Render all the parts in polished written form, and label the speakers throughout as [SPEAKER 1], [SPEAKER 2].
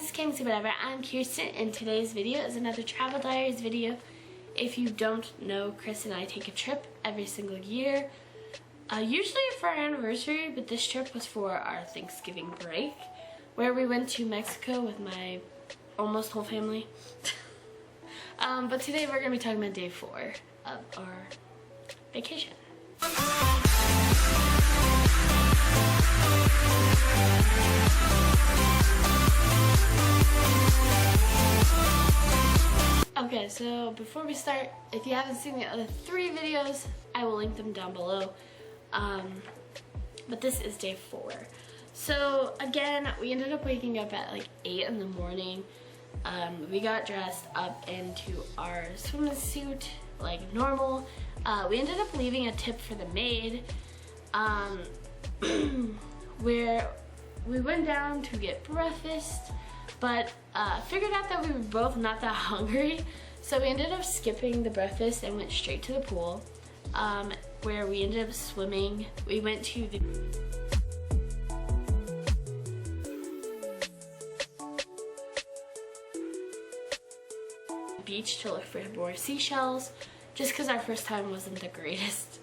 [SPEAKER 1] it's KMC whatever. I'm Kirsten, and today's video is another travel diaries video. If you don't know, Chris and I take a trip every single year, usually for our anniversary, but this trip was for our Thanksgiving break, where we went to Mexico with my almost whole family. But today we're going to be talking about day 4 of our vacation. Okay, so before we start, if you haven't seen the other 3 videos, I will link them down below. But this is day 4. So again, we ended up waking up at like 8 in the morning. We got dressed up into our swimsuit like normal. We ended up leaving a tip for the maid, where we went down to get breakfast, but figured out that we were both not that hungry, so we ended up skipping the breakfast and went straight to the pool, where we ended up swimming. We went to the beach to look for more seashells, just because our first time wasn't the greatest.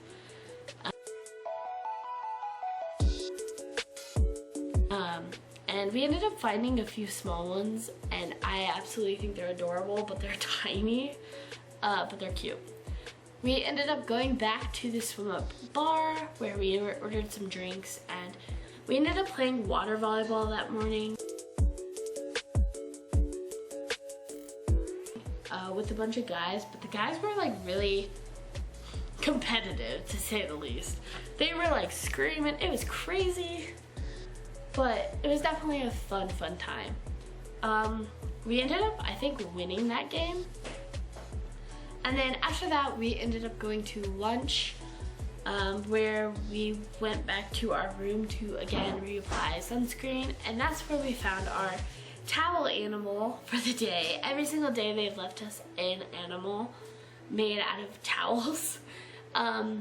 [SPEAKER 1] And we ended up finding a few small ones, and I absolutely think they're adorable, but they're tiny, but they're cute. We ended up going back to the swim up bar where we ordered some drinks, and we ended up playing water volleyball that morning with a bunch of guys, but the guys were like really competitive, to say the least. They were like screaming, it was crazy. But it was definitely a fun time. We ended up, I think, winning that game. And then after that, we ended up going to lunch, where we went back to our room to, again, reapply sunscreen. And that's where we found our towel animal for the day. Every single day, they've left us an animal made out of towels.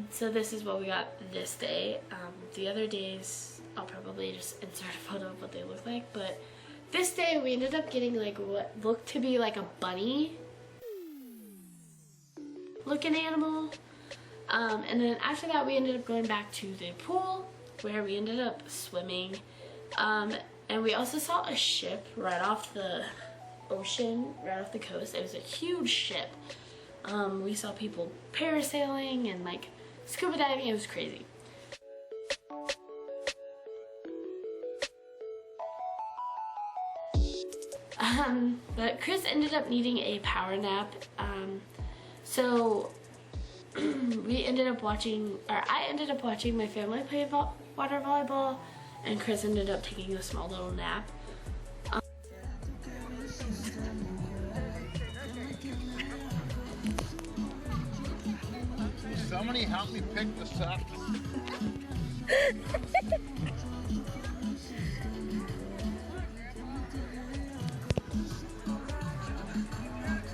[SPEAKER 1] So this is what we got this day. The other days, I'll probably just insert a photo of what they look like, but this day we ended up getting like what looked to be like a bunny looking animal. And then after that we ended up going back to the pool where we ended up swimming. And we also saw a ship right off the ocean, right off the coast. It was a huge ship. We saw people parasailing and like scuba diving. It was crazy. But Chris ended up needing a power nap, so we ended up watching, or I ended up watching my family play water volleyball, and Chris ended up taking a small little nap.
[SPEAKER 2] Somebody help me pick this up.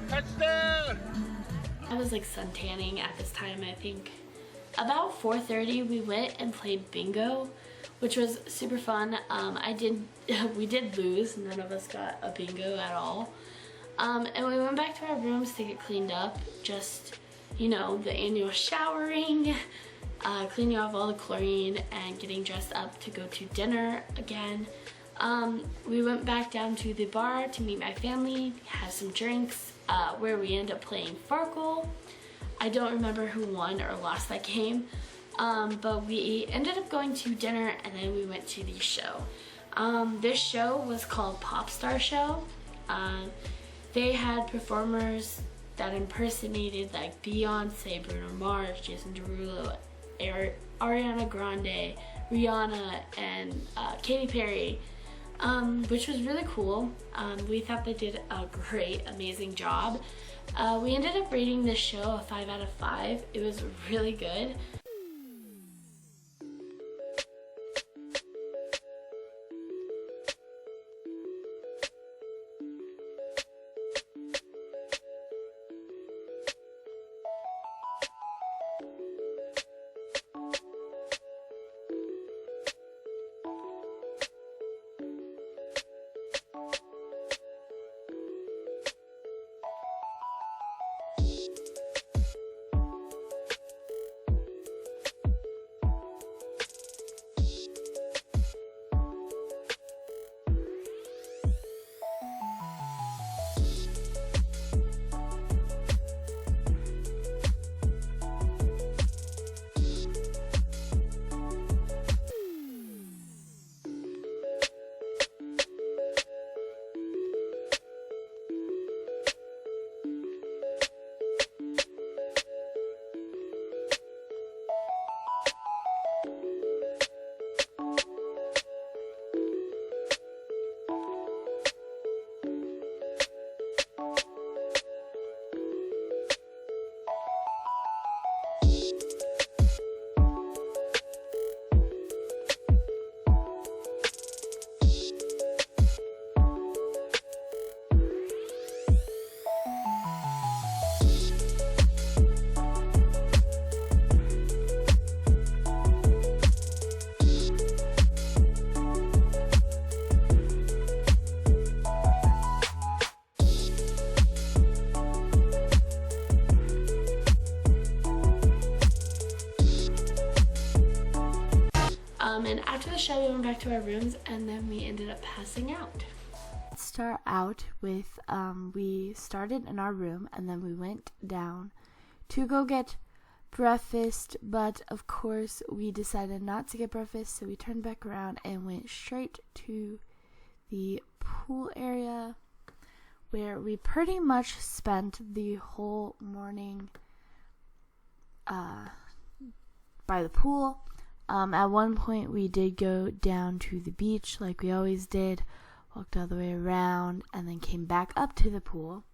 [SPEAKER 2] Touchdown!
[SPEAKER 1] I was like sun tanning at this time. I think about 4:30 we went and played bingo, which was super fun. We did lose. None of us got a bingo at all. And we went back to our rooms to get cleaned up. Just, you know, the annual showering, cleaning off all the chlorine, and getting dressed up to go to dinner again. We went back down to the bar to meet my family, have some drinks, where we ended up playing Farkle. I don't remember who won or lost that game, but we ended up going to dinner, and then we went to the show. This show was called Pop Star Show. They had performers that impersonated like Beyonce, Bruno Mars, Jason Derulo, Ariana Grande, Rihanna, and Katy Perry. Which was really cool. We thought they did a great, amazing job. We ended up rating this show a 5 out of 5. It was really good. the show, we went back to our rooms, and then we ended up passing out.
[SPEAKER 3] Let's start out with, we started in our room, and then we went down to go get breakfast, but of course we decided not to get breakfast, so we turned back around and went straight to the pool area, where we pretty much spent the whole morning by the pool. At one point we did go down to the beach like we always did, walked all the way around, and then came back up to the pool.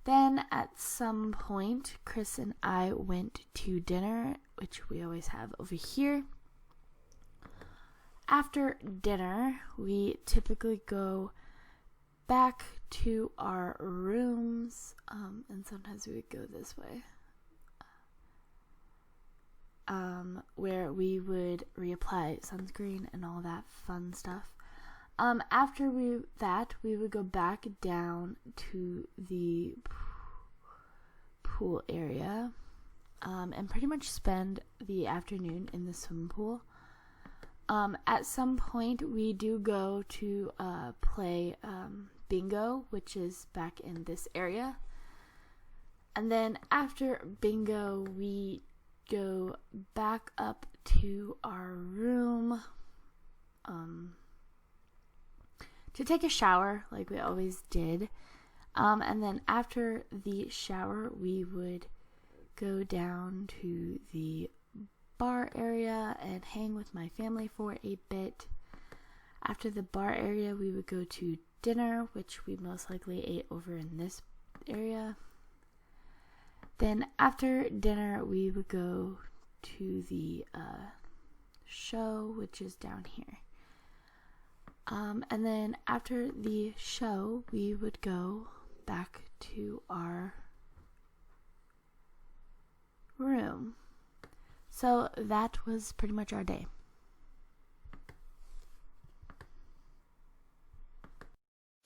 [SPEAKER 3] Then at some point, Chris and I went to dinner, which we always have over here. After dinner, we typically go back to our rooms, and sometimes we would go this way, where we would reapply sunscreen and all that fun stuff. After we would go back down to the pool area, and pretty much spend the afternoon in the swimming pool. At some point, we do go to play bingo, which is back in this area. And then after bingo, we go back up to our room to take a shower like we always did. And then after the shower, we would go down to the bar area and hang with my family for a bit. After the bar area, we would go to dinner, which we most likely ate over in this area. Then after dinner, we would go to the show, which is down here. And then after the show, we would go back to our room. So that was pretty much our day.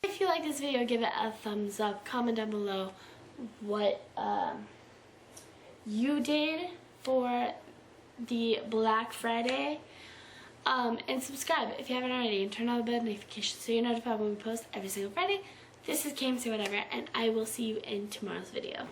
[SPEAKER 1] If you like this video, give it a thumbs up. Comment down below what you did for the Black Friday. And subscribe if you haven't already, and turn on the bell notifications so you're notified when we post every single Friday. This is KMCers Whatever, and I will see you in tomorrow's video.